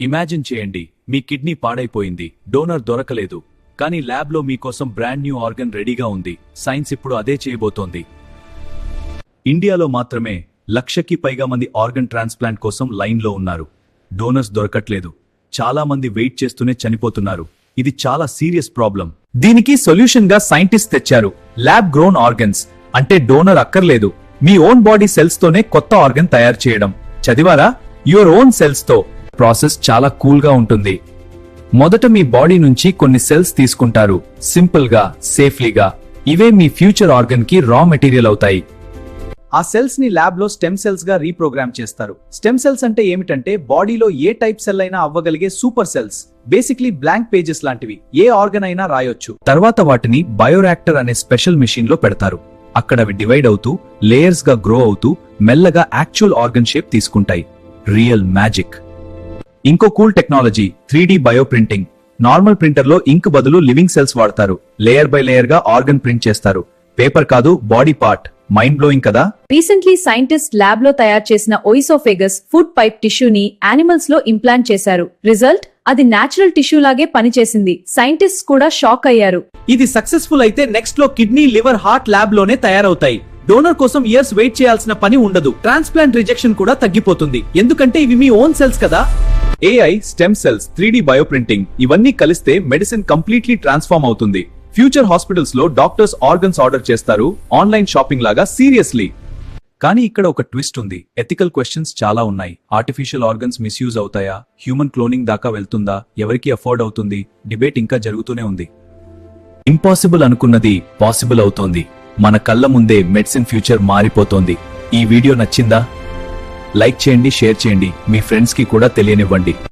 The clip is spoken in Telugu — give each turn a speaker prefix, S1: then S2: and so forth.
S1: ఇమాజిన్ చేయండి, మీ కిడ్నీ పాడైపోయింది, డోనర్ దొరకలేదు, కానీ ల్యాబ్లో మీకోసం బ్రాండ్ న్యూ ఆర్గన్ రెడీగా ఉంది. సైన్స్ ఇప్పుడు అదే చేయబోతోంది. ఇండియాలో మాత్రమే 1,00,000కి పైగా మంది ఆర్గన్ ట్రాన్స్ప్లాంట్ కోసం లైన్లో ఉన్నారు. డోనర్స్ దొరకట్లేదు. చాలా మంది వెయిట్ చేస్తూనే చనిపోతున్నారు. ఇది చాలా సీరియస్ ప్రాబ్లం. దీనికి సొల్యూషన్ గా సైంటిస్ట్ తెచ్చారు ల్యాబ్ గ్రోన్ ఆర్గన్స్. అంటే డోనర్ అక్కర్లేదు, మీ ఓన్ బాడీ సెల్స్ తోనే కొత్త ఆర్గన్ తయారు చేయడం. చదివారా? యువర్ ఓన్ సెల్స్ తో. ప్రాసెస్ చాలా కూల్ గా ఉంటుంది. మొదట మీ బాడీ నుంచి కొన్ని సెల్స్ తీసుకుంటారు, సింపుల్ గా, సేఫ్లీగా. ఇవే మీ ఫ్యూచర్ ఆర్గన్ కి రా మెటీరియల్ అవుతాయి. ఆ సెల్స్ ని ల్యాబ్ లో స్టెమ్ సెల్స్ గా రీప్రోగ్రామ్ చేస్తారు. స్టెమ్ సెల్స్ అంటే ఏమిటంటే బాడీలో ఏ టైప్ సెల్ అయినా అవ్వగలిగే super cells. Basically blank pages లాంటివి. ఏ ఆర్గన్ అయినా రాయొచ్చు. తర్వాత వాటిని బయోరాక్టర్ అనే స్పెషల్ మెషిన్ లో పెడతారు. అక్కడ అవి డివైడ్ అవుతూ, లేయర్స్ గా గ్రో అవుతూ, మెల్లగా యాక్చువల్ ఆర్గన్ షేప్ తీసుకుంటాయి. Real magic. ఇంకో cool technology 3D bio printing. Normal printer లో ఇంక్ బదులు లివింగ్ సెల్స్ వాడతారు. లేయర్ బై లేయర్ గా ఆర్గన్ ప్రింట్ చేస్తారు. పేపర్ కాదు, బాడీ పార్ట్. మైండ్ బ్లోయింగ్ కదా.
S2: రీసెంట్లీ సైంటిస్ట్ ల్యాబ్ లో తయారు చేసిన ఓయిసోఫేగస్ ఫుడ్ పైప్ టిష్యూని యానిమల్స్ లో ఇంప్లాంట్ చేశారు. రిజల్ట్, అది నేచురల్ టిష్యూ లాగే పనిచేసింది. సైంటిస్ట్ కూడా షాక్ అయ్యారు.
S3: ఇది సక్సెస్ఫుల్ అయితే నెక్స్ట్ లో కిడ్నీ, లివర్, హార్ట్ ల్యాబ్ లోనే తయారవుతాయి. డోనర్ కోసం ఇయర్స్ వెయిట్ చేయాల్సిన పని ఉండదు. ట్రాన్స్ప్లాంట్ రిజెక్షన్ కూడా తగ్గిపోతుంది, ఎందుకంటే ఇవి మీ ఓన్ సెల్స్ కదా.
S1: AI, stem cells, 3D bio printing ఇవన్నీ కలిస్తే మెడిసిన్ కంప్లీట్లీ ట్రాన్స్ఫార్మ్ అవుతుంది. ఫ్యూచర్ హాస్పిటల్స్ లో డాక్టర్స్ ఆర్గన్స్ ఆర్డర్ చేస్తారు, ఆన్లైన్ షాపింగ్ లాగా. సీరియస్లీ. కానీ ఇక్కడ ఒక ట్విస్ట్ ఉంది. ఎథికల్ క్వశ్చన్స్ చాలా ఉన్నాయి. ఆర్టిఫిషియల్ ఆర్గన్స్ మిస్యూజ్ అవుతాయా? హ్యూమన్ క్లోనింగ్ దాకా వెళ్తుందా? ఎవరికి అఫోర్డ్ అవుతుంది? డిబేట్ ఇంకా జరుగుతూనే ఉంది. ఇంపాసిబుల్ అనుకున్నది పాసిబుల్ అవుతోంది. మన కళ్ళ ముందే మెడిసిన్ ఫ్యూచర్ మారిపోతోంది. ఈ వీడియో నచ్చిందా? లైక్ చేయండి, షేర్ చేయండి, మీ ఫ్రెండ్స్ కి కూడా తెలియనివ్వండి.